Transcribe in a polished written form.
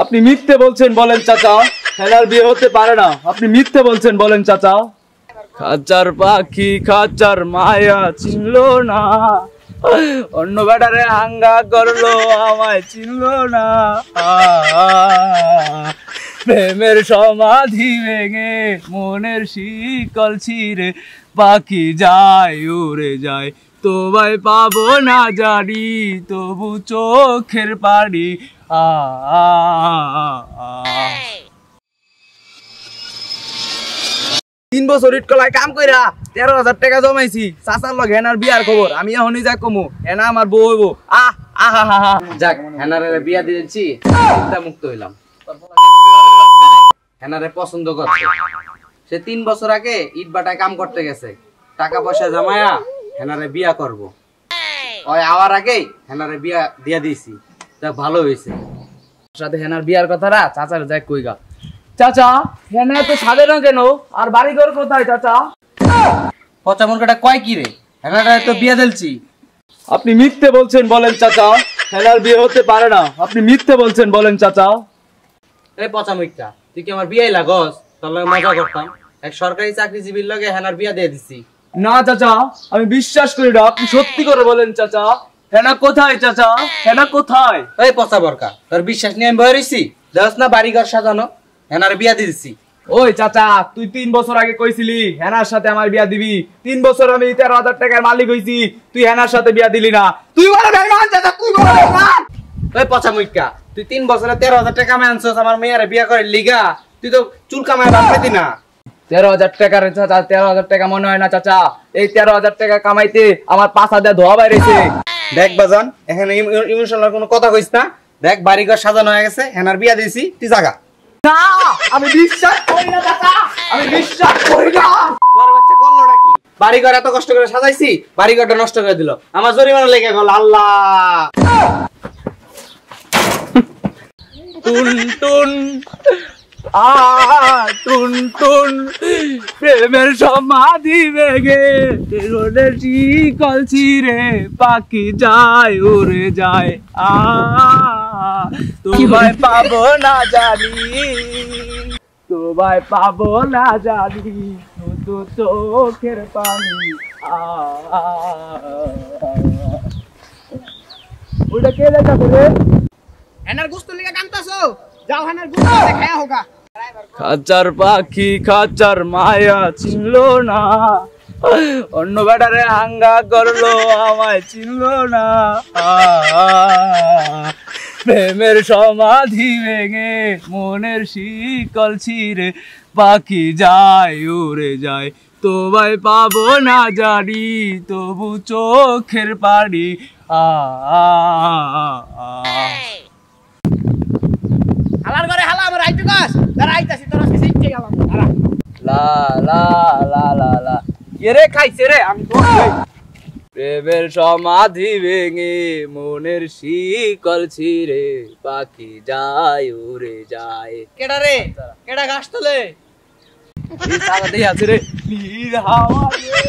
আপনি মিথ্যে বলছেন বলেন চাচা, হেনার বিয়ে হতে পারে না। আপনি মিথ্যে বলছেন বলেন চাচা। খাঁচার পাখি খাঁচার মায়া চিনলো না, অন্য বেটারে হাঙ্গা করলো আমায় চিনলো না। প্রেমের সমাধি ভেঙে মনের শিকল ছিঁড়ে পাখি যায় উড়ে যায়, তোমায় পাবো না জানি তবু চোখের পানি। 3 বছর ইটকলায় কাম কইরা 13,000 টাকা জমাইছি। চাচার লগ হেনার বিয়ার খবর আমি এখনই যা কমু, হেনা আমার বউ হইব। যাক হেনারে বিয়া দিয়েছি, চিন্তা মুক্ত হইলাম। হেনারে পছন্দ করছে, সে 3 বছর আগে ইট বাটায় কাম করতে গেছে, টাকা পয়সা জমায়া হেনারে বিয়া করব। ওই আওয়ার আগেই হেনারে বিয়া দিয়া দিয়েছি, তা ভালো হয়েছে। সাথে হেনার বিয়ার কথাটা চাচার যাই কইগা। চাচা হেনা তো সাদে না কেন, আর বাড়ি ঘর কোথায় চাচা? পচা মুরগাটা কয় কি রে, হেনারে তো বিয়া দিলছি। আপনি মিথ্যে বলছেন বলেন চাচা, হেনার বিয়ে হতে পারে না। আপনি মিথ্যে বলছেন বলেন চাচা। এই পচা মুরগা, তুই কি আমার বিয়াই লাগস? তোর লগে মজা করতাম, এক সরকারি চাকরিজীবীর লগে হেনার বিয়া দিয়ে দিছি। না চাচা, আমি বিশ্বাস করি না। আপনি সত্যি করে বলেন চাচা, হেনা কোথায় চাচা? হেনা কোথায়? এই পচা বরকা, তোর বিশ্বাস নিয়ে আমি বয়ে রইছি? দেখছ না বাড়ি ঘর সাজানো, হেনারে বিয়া দিয়ে দিছি। ওই চাচা, তুই 3 বছর আগে কইছিলি হেনার সাথে আমার বিয়া দিবি। 3 বছর আমি 13,000 টাকার মালিক হইছি, তুই হেনার সাথে বিয়া দিলি না। তুই বড় বেঈমান চাচা, তুই বড় বেঈমান। ওই পচা মুরগা, তুই 3 বছরে 13,000 টাকা কামাই আনছস আমার মেয়েরে বিয়া করে লিগা? তুই তো চুল কামাই বাদ পেতি না। 13,000 টাকার চাচা, 13,000 টাকা মনে হয় না চাচা। এই 13,000 টাকা কামাইতে আমার 5,000 ধোয়া বাইরেছে। দেখ বাজান, এখানে ইমোশনাল কোনো কথা কইস না। দেখ বাড়ি ঘর সাজানো হয়ে গেছে, হেনার বিয়া দিয়েছি, তুই জাগা। না, আমি বিশ্বাস করি না চাচা, আমি বিশ্বাস করি না। তোর বাচ্চা করলোটা কি? বাড়ি ঘর এত কষ্ট করে সাজাইছি, বাড়ি ঘরটা নষ্ট করে দিল। আমার জরিমানা লেগে গেল। আল্লাহ টুন টুন টুন টুন, প্রেমের সমাধি ভেঙে রোডের শিকল ছিঁড়ে পাখি যায় উড়ে যায়। তোমায় পাবো না জানি, তোমায় পাবো না জানি শুধু চোখের পানি। ওটা কে দেখাবো রে? হেনার গোস্ত লিগা কান্তাছো, যাও হেনার গোস্ত খায়া হোগা। খাঁচার পাখি খাঁচার মায়া চিনলো না, অন্য বেটারে হাঙ্গা করলো আমায় চিনলো না। প্রেমের সমাধি ভেঙে মনের শিকল ছিঁড়ে পাখি যায় উড়ে যায়, তোমায় পাবো না জানি তবু চোখের পানি। হালার ঘরে হালা আমার আইতে গাছ, তারা আইতাছি তোর আজকে শিখতে গেলাম। হালা লা লা লা লা লা, এরে খাইছে রে আমি তো। প্রেমের সমাধি ভেঙে মনের শিকল ছিঁড়ে পাখি যায় উড়ে যায়। কেডা রে, কেডা গাছ তোলে? এই সারাতেই আছে রে নীল হাওয়া রে।